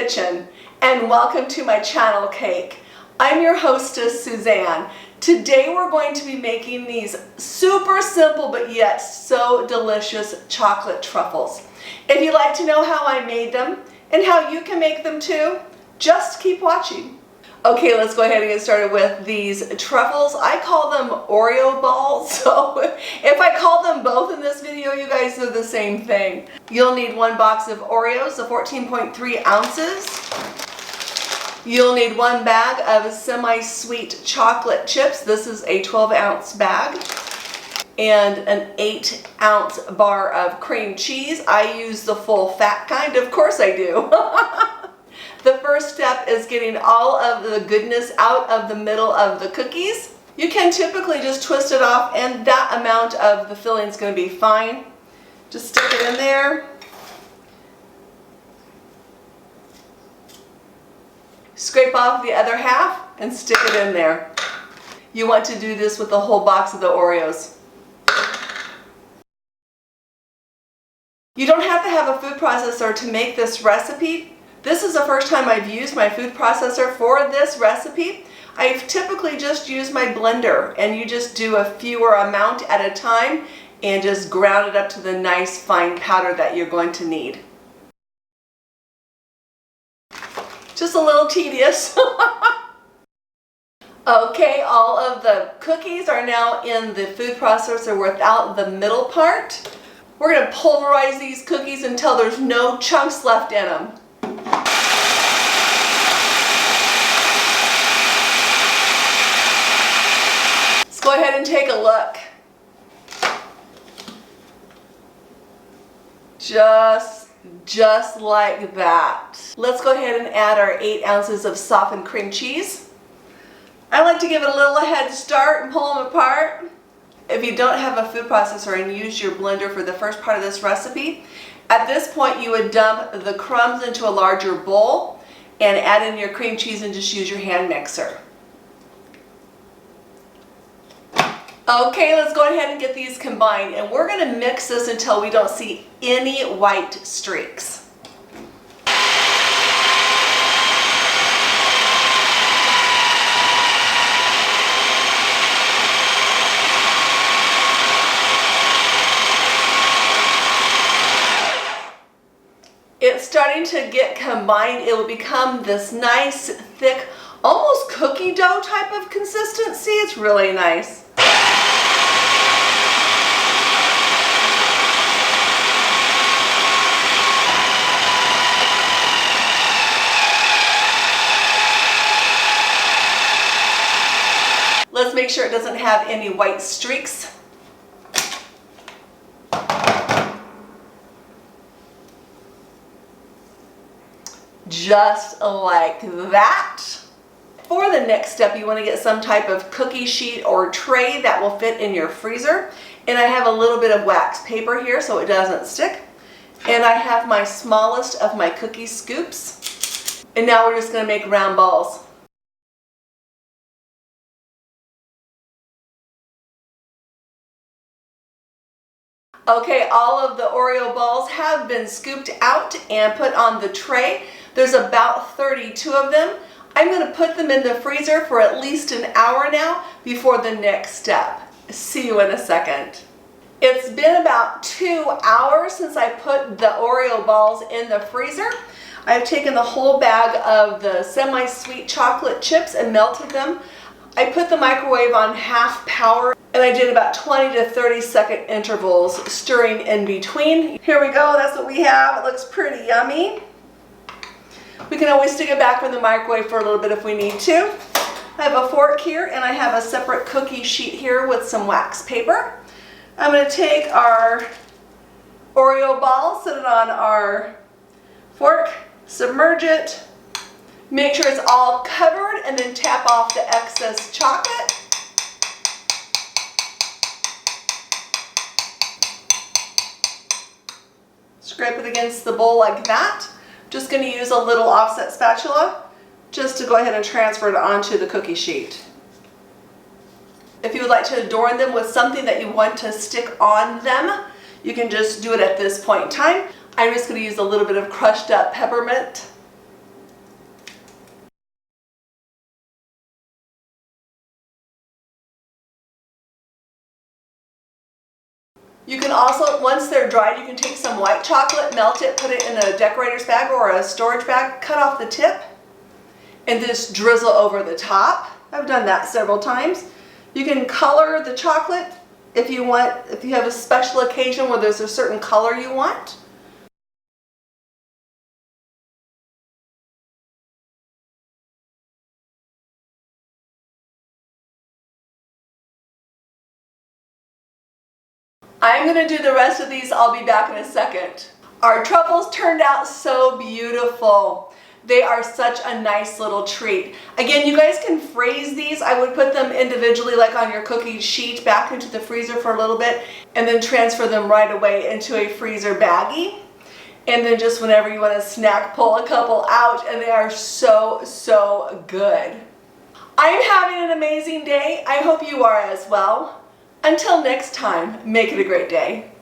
kitchen and welcome to my channel Cake. I'm your hostess Suzanne. Today we're going to be making these super simple but yet so delicious chocolate truffles. If you'd like to know how I made them and how you can make them too, just keep watching. Okay, let's go ahead and get started with these truffles. I call them Oreo balls, so if I call them both in this video, you guys know the same thing. You'll need one box of Oreos, the 14.3 ounces. You'll need one bag of semi-sweet chocolate chips. This is a 12-ounce bag. And an 8-ounce bar of cream cheese. I use the full fat kind, of course I do. The first step is getting all of the goodness out of the middle of the cookies. You can typically just twist it off and that amount of the filling is going to be fine. Just stick it in there. Scrape off the other half and stick it in there. You want to do this with the whole box of the Oreos. You don't have to have a food processor to make this recipe. This is the first time I've used my food processor for this recipe. I've typically just used my blender, and you just do a fewer amount at a time and just ground it up to the nice fine powder that you're going to need. Just a little tedious. Okay, all of the cookies are now in the food processor without the middle part. We're going to pulverize these cookies until there's no chunks left in them. Let's go ahead and take a look. Just like that. Let's go ahead and add our 8 ounces of softened cream cheese. I like to give it a little head start and pull them apart. If you don't have a food processor and use your blender for the first part of this recipe, at this point you would dump the crumbs into a larger bowl and add in your cream cheese and just use your hand mixer. Okay, let's go ahead and get these combined, and we're going to mix this until we don't see any white streaks. It's starting to get combined. It will become this nice, thick, almost cookie dough type of consistency. It's really nice. Let's make sure it doesn't have any white streaks. Just like that. For the next step, you want to get some type of cookie sheet or tray that will fit in your freezer. And I have a little bit of wax paper here so it doesn't stick. And I have my smallest of my cookie scoops. And now we're just going to make round balls. Okay, all of the Oreo balls have been scooped out and put on the tray. There's about 32 of them. I'm going to put them in the freezer for at least an hour now before the next step. See you in a second. It's been about 2 hours since I put the Oreo balls in the freezer. I've taken the whole bag of the semi-sweet chocolate chips and melted them. I put the microwave on half power and I did about 20 to 30 second intervals, stirring in between. Here we go, that's what we have. It looks pretty yummy. We can always stick it back in the microwave for a little bit if we need to. I have a fork here and I have a separate cookie sheet here with some wax paper. I'm going to take our Oreo ball, set it on our fork, submerge it, make sure it's all covered, and then tap off the excess chocolate. Scrape it against the bowl like that. Just going to use a little offset spatula just to go ahead and transfer it onto the cookie sheet. If you would like to adorn them with something that you want to stick on them, you can just do it at this point in time. I'm just going to use a little bit of crushed up peppermint You can also, once they're dried, you can take some white chocolate, melt it, put it in a decorator's bag or a storage bag, cut off the tip, and just drizzle over the top. I've done that several times. You can color the chocolate if you want, if you have a special occasion where there's a certain color you want. I'm going to do the rest of these. I'll be back in a second. Our truffles turned out so beautiful. They are such a nice little treat. Again, you guys can freeze these. I would put them individually, like on your cookie sheet, back into the freezer for a little bit, and then transfer them right away into a freezer baggie. And then just whenever you want a snack, pull a couple out, and they are so, so good. I'm having an amazing day. I hope you are as well. Until next time, make it a great day.